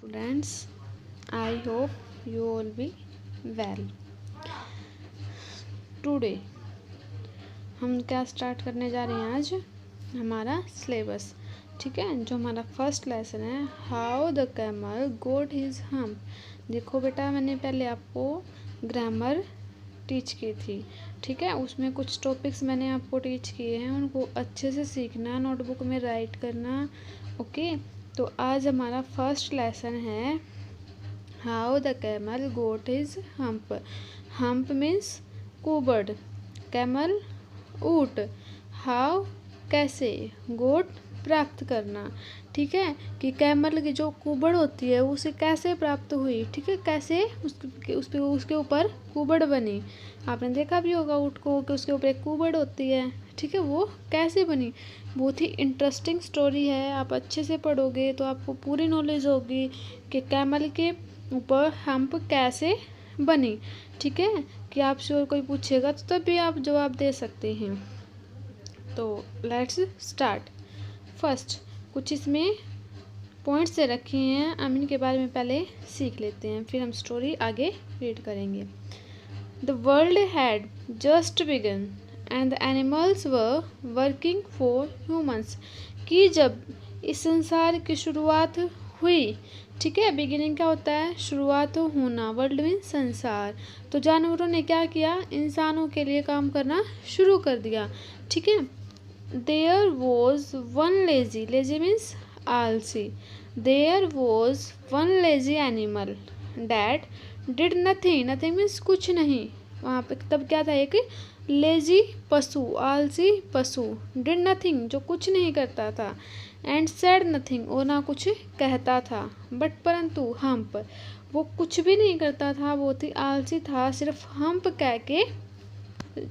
Students, I hope you all be well. Today हम क्या start करने जा रहे हैं आज हमारा सिलेबस। ठीक है, जो हमारा फर्स्ट लेसन है, how the camel got his hump. देखो बेटा, मैंने पहले आपको ग्रामर टीच की थी। ठीक है, उसमें कुछ टॉपिक्स मैंने आपको टीच किए हैं, उनको अच्छे से सीखना, नोटबुक में राइट करना। ओके, तो आज हमारा फर्स्ट लेसन है how the camel got his hump. Hump means कुबड़, कैमल ऊँट, हाउ कैसे, गोट प्राप्त करना। ठीक है, कि कैमल की जो कुबड़ होती है उसे कैसे प्राप्त हुई। ठीक है, कैसे उसके ऊपर कुबड़ बनी। आपने देखा भी होगा ऊँट को कि उसके ऊपर एक कुबड़ होती है। ठीक है, वो कैसे बनी, बहुत ही इंटरेस्टिंग स्टोरी है। आप अच्छे से पढ़ोगे तो आपको पूरी नॉलेज होगी कि कैमल के ऊपर हम्प कैसे बनी। ठीक है, कि आपसे और कोई पूछेगा तो तब भी आप जवाब दे सकते हैं। तो लेट्स स्टार्ट। फर्स्ट कुछ इसमें पॉइंट्स से रखे हैं, हम इनके बारे में पहले सीख लेते हैं, फिर हम स्टोरी आगे रीड करेंगे। The world had just begun and the animals were working for humans. कि जब इस संसार की शुरुआत हुई। ठीक है, बिगिनिंग क्या होता है, शुरुआत होना, वर्ल्ड मीन संसार। तो जानवरों ने क्या किया, इंसानों के लिए काम करना शुरू कर दिया। ठीक है, there was one lazy, lazy means आलसी। There was one lazy animal that did nothing, nothing means कुछ नहीं। वहाँ पे तब क्या था, एक लेजी पशु, आलसी पशु, डिड नथिंग जो कुछ नहीं करता था, एंड सेड नथिंग और ना कुछ कहता था, बट परंतु हम्प वो कुछ भी नहीं करता था, बहुत ही आलसी था, सिर्फ हम्प कह के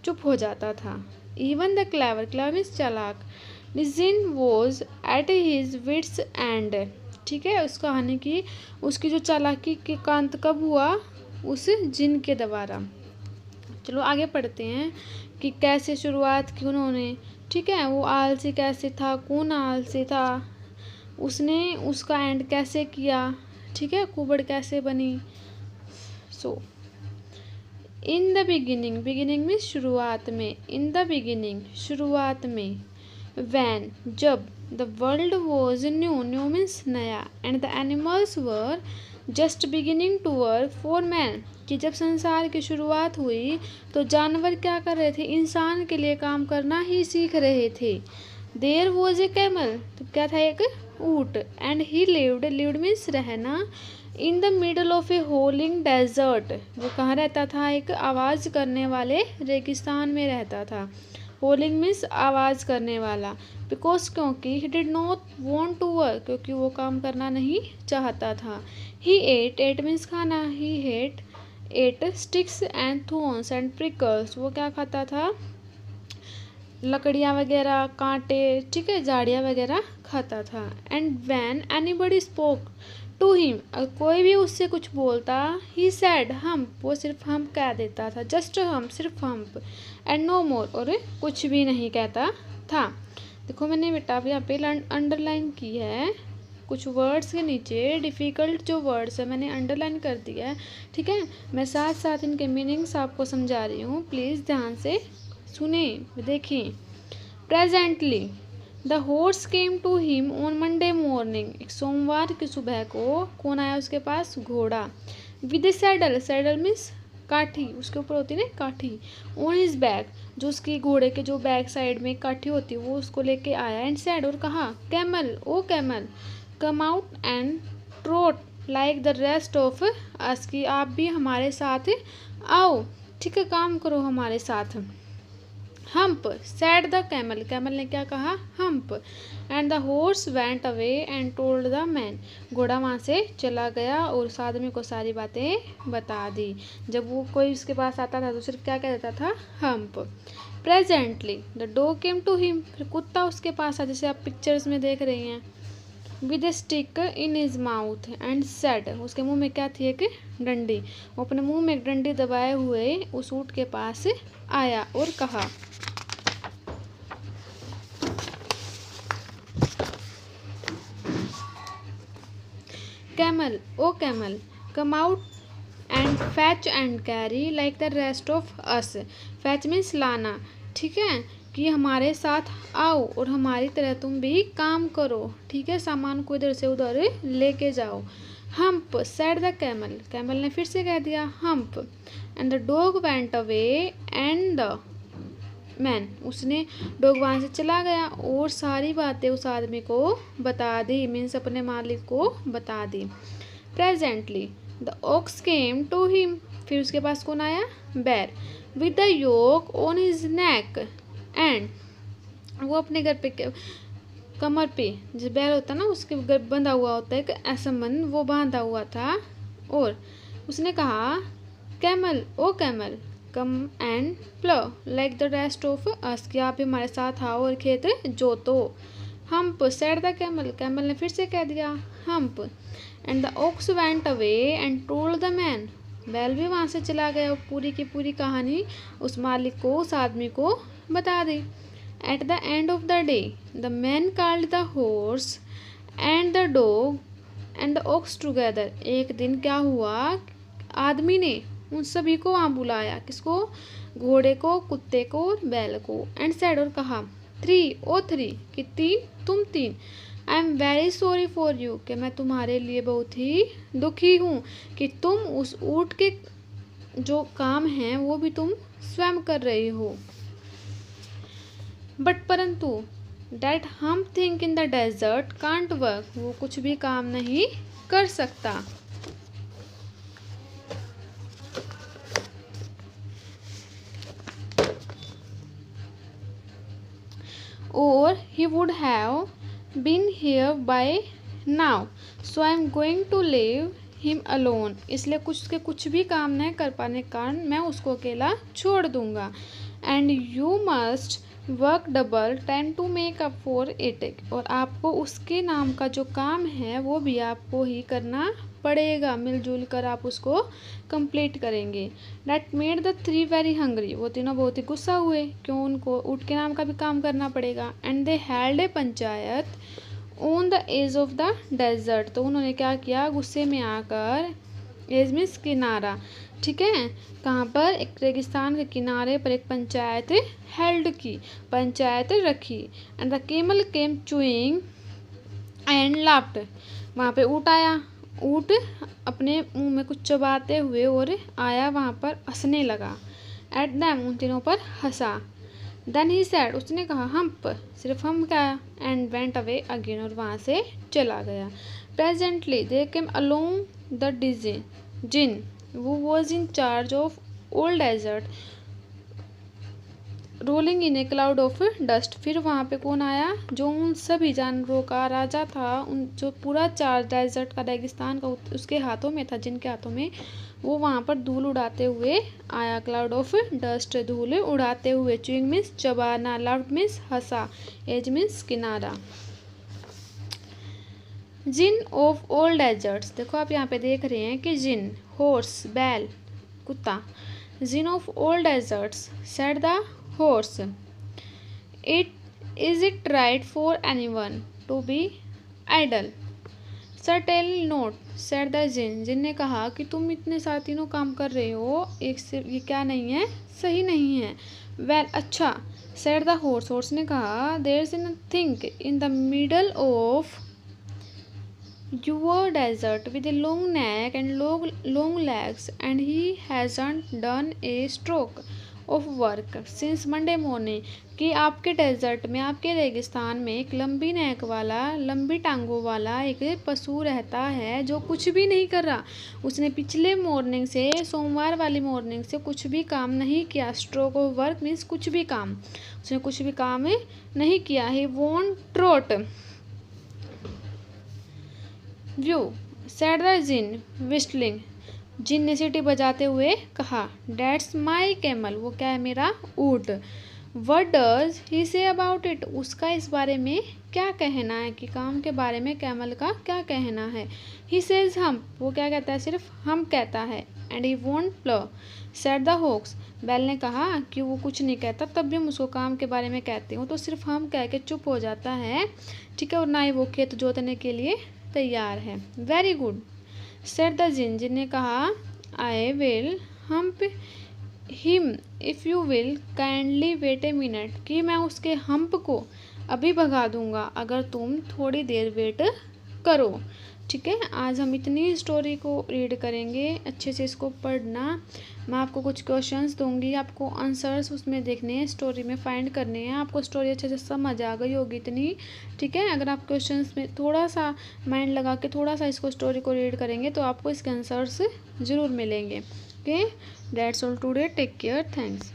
चुप हो जाता था। Even the clever, clever means चालाक, djinn was at his wits end. ठीक है, उस कहानी की उसकी जो चालाकी के का अंत कब हुआ, उस जिन के द्वारा। चलो आगे पढ़ते हैं कि कैसे शुरुआत की उन्होंने। ठीक है, वो आलसी कैसे था, कौन आलसी था, उसने उसका एंड कैसे किया। ठीक है, कुबड़ कैसे बनी। सो इन द बिगिनिंग, बिगिनिंग में शुरुआत में, इन द बिगिनिंग शुरुआत में, वैन जब, the world was new, new means नया, and the animals were just beginning to work for man. कि जब संसार की शुरुआत हुई तो जानवर क्या कर रहे थे, इंसान के लिए काम करना ही सीख रहे थे। देयर वॉज ए कैमल, तो क्या था, एक ऊँट, and he lived, lived means रहना, in the middle of a howling desert. वो कहाँ रहता था, एक आवाज़ करने वाले रेगिस्तान में रहता था। होलिंग मीन्स आवाज़ करने वाला, बिकॉज क्योंकि he did not want to work, क्योंकि वो काम करना नहीं चाहता था। ही एट, एट मीन्स खाना, he hate ate sticks and thorns and prickles. वो क्या खाता था, लकड़ियाँ वगैरह, कांटे, ठीक है, झाड़ियाँ वगैरह खाता था। And when anybody spoke to him, कोई भी उससे कुछ बोलता, ही सैड हम्प, वो सिर्फ हम्प कह देता था, जस्ट हम्प, सिर्फ हम्प, एंड नो मोर, और कुछ भी नहीं कहता था। देखो मैंने बेटा अब यहाँ पे अंडरलाइन की है, कुछ वर्ड्स के नीचे डिफ़िकल्ट जो वर्ड्स है मैंने अंडरलाइन कर दिया है। ठीक है, मैं साथ साथ इनके मीनिंग्स आपको समझा रही हूँ, प्लीज़ ध्यान से सुने, देखिए। Presently the horse came to him on Monday morning, एक सोमवार की सुबह को कौन आया उसके पास, घोड़ा। With A saddle, saddle means काठी, उसके ऊपर होती है ना काठी। ऑन हिज बैक, जो उसकी घोड़े के जो बैक साइड में काठी होती है वो उसको लेके आया। एंड सैड, और कहा, camel, O camel, come out and trot like the rest of us, की आप भी हमारे साथ आओ। ठीक है, काम करो हमारे साथ। Hump sad the camel, camel ने क्या कहा, hump. And the horse went away and told the man, घोड़ा वहाँ से चला गया और उस आदमी को सारी बातें बता दी। जब वो कोई उसके पास आता था तो सिर्फ क्या कह देता था, hump. Presently the dog came to him, फिर कुत्ता उसके पास आ, जैसे आप पिक्चर्स में देख रही हैं। With A stick in his mouth and said, उसके मुंह में क्या थी, एक डंडी। वो अपने मुंह में एक डंडी दबाए हुए उस ऊँट के पास आया और कहा, camel O camel come out and fetch and carry like the rest of us. Fetch means लाना, ठीक है, कि हमारे साथ आओ और हमारी तरह तुम भी काम करो, ठीक है, सामान को इधर से उधर लेके जाओ। Hump said the camel, camel ने फिर से कह दिया humph. And the dog went away and the man, उसने डॉग वहाँ से चला गया और सारी बातें उस आदमी को बता दी, मीन्स अपने मालिक को बता दी। Presently the ox came to him, फिर उसके पास कौन आया? बैर। With the yoke on his neck and, वो अपने घर पे कमर पे जो बैर होता है ना उसके घर बंधा हुआ होता है, एक ऐसा मन वो बांधा हुआ था। और उसने कहा camel O camel come and plough like the rest of us, कि आप भी हमारे साथ आओ और खेत जोतो। Humph said the camel, camel ने फिर से कह दिया humph. And the ox went away and told the man, बैल भी वहाँ से चला गया और पूरी की पूरी कहानी उस मालिक को, उस आदमी को बता दी। At the end of the day the man called the horse and the dog and the ox together. एक दिन क्या हुआ, आदमी ने उन सभी को वहाँ बुलाया, किसको? घोड़े को, कुत्ते को और बैल को। एंड सेड, और कहा 3 ओ 3, कि 3 तुम 3। I am very sorry for you, कि मैं तुम्हारे लिए बहुत ही दुखी हूँ कि तुम उस ऊँट के जो काम हैं वो भी तुम स्वयं कर रही हो। बट परंतु डैट हम thing in the desert can't work, वो कुछ भी काम नहीं कर सकता। Or he would have been here by now, so I am going to leave him alone, इसलिए कुछ भी काम नहीं कर पाने के कारण मैं उसको अकेला छोड़ दूंगा। And you must work double 10 to make up for it, और आपको उसके नाम का जो काम है वो भी आपको ही करना पड़ेगा, मिलजुल कर आप उसको कंप्लीट करेंगे। That made the 3 very hungry, वो तीनों बहुत ही गुस्सा हुए, क्यों? उनको ऊँट के नाम का भी काम करना पड़ेगा। And they held a panchayat on the edge of the desert, तो उन्होंने क्या किया, गुस्से में आकर, एज मीन्स किनारा, ठीक है, कहाँ पर? एक रेगिस्तान के किनारे पर एक पंचायत हेल्ड की, पंचायत रखी। And the camel came chewing and laughed, वहाँ पे ऊँट आया, ऊँट अपने मुंह में कुछ चबाते हुए और आया वहाँ पर हंसने लगा। एट दैम, उन तीनों पर हंसा। देन ही सैड, उसने कहा हम्प, सिर्फ हम क्या? एंड वेंट अवे अगेन, और वहाँ से चला गया। Presently they came along the djinn who was in charge of old desert rolling in a cloud of dust, फिर वहाँ पे कौन आया? जो उन सभी जानवरों का राजा था, उन जो पूरा चार्ज डेजर्ट का, रेगिस्तान का उसके हाथों में था, जिनके हाथों में, वो वहाँ पर धूल उड़ाते हुए आया। क्लाउड ऑफ डस्ट, धूल उड़ाते हुए। च्यूइंग मीन्स चबाना, लाउड मीन्स हंसा, एज मीन्स किनारा। जिन ऑफ ओल्ड डेजर्ट्स, देखो आप यहाँ पे देख रहे हैं कि जिन, हॉर्स, बैल, कुत्ता। Djinn of old deserts said the horse, is it right for anyone to be idle? Certainly not, said the jinn, जिन ने कहा कि तुम इतने सारे तीनों काम कर रहे हो, एक से ये क्या नहीं है, सही नहीं है। well, अच्छा, said the horse, horse ने कहा, there is nothing in the middle of your desert with a long neck and long legs, and he hasn't done a stroke of work since Monday morning, कि आपके desert में, आपके रेगिस्तान में एक लंबी नेक वाला, लंबी टांगों वाला एक पशु रहता है जो कुछ भी नहीं कर रहा। उसने पिछले मॉर्निंग से, सोमवार वाली मॉर्निंग से कुछ भी काम नहीं किया। स्ट्रोक ऑफ वर्क मीन्स कुछ भी काम, उसने कुछ भी काम नहीं किया। ही वोंट ट्रोट व्यू, said the djinn whistling, djinn ने सीटी बजाते हुए कहा। डैट्स माई कैमल, वो क्या है? मेरा ऊँट। What does he say about it, उसका इस बारे में क्या कहना है, कि काम के बारे में कैमल का क्या कहना है। ही सेज हम, वो क्या कहता है? सिर्फ हम कहता है। And he won't plough, said the ox, बैल ने कहा कि वो कुछ नहीं कहता, तब भी हम उसको काम के बारे में कहते हो, तो सिर्फ हम कह के चुप हो जाता है, ठीक है, और ना ही वो खेत जोतने के लिए तैयार है। Very good said the djinn. Djinn ने कहा I will hump him if you will kindly wait a minute, कि मैं उसके हम्प को अभी भगा दूंगा अगर तुम थोड़ी देर वेट करो। ठीक है, आज हम इतनी स्टोरी को रीड करेंगे, अच्छे से इसको पढ़ना। मैं आपको कुछ क्वेश्चंस दूंगी, आपको आंसर्स उसमें देखने हैं, स्टोरी में फाइंड करने हैं। आपको स्टोरी अच्छे से समझ आ गई होगी इतनी। ठीक है, अगर आप क्वेश्चंस में थोड़ा सा माइंड लगा के थोड़ा सा इसको स्टोरी को रीड करेंगे तो आपको इसके आंसर्स ज़रूर मिलेंगे। Okay, that's all today, take care, thanks.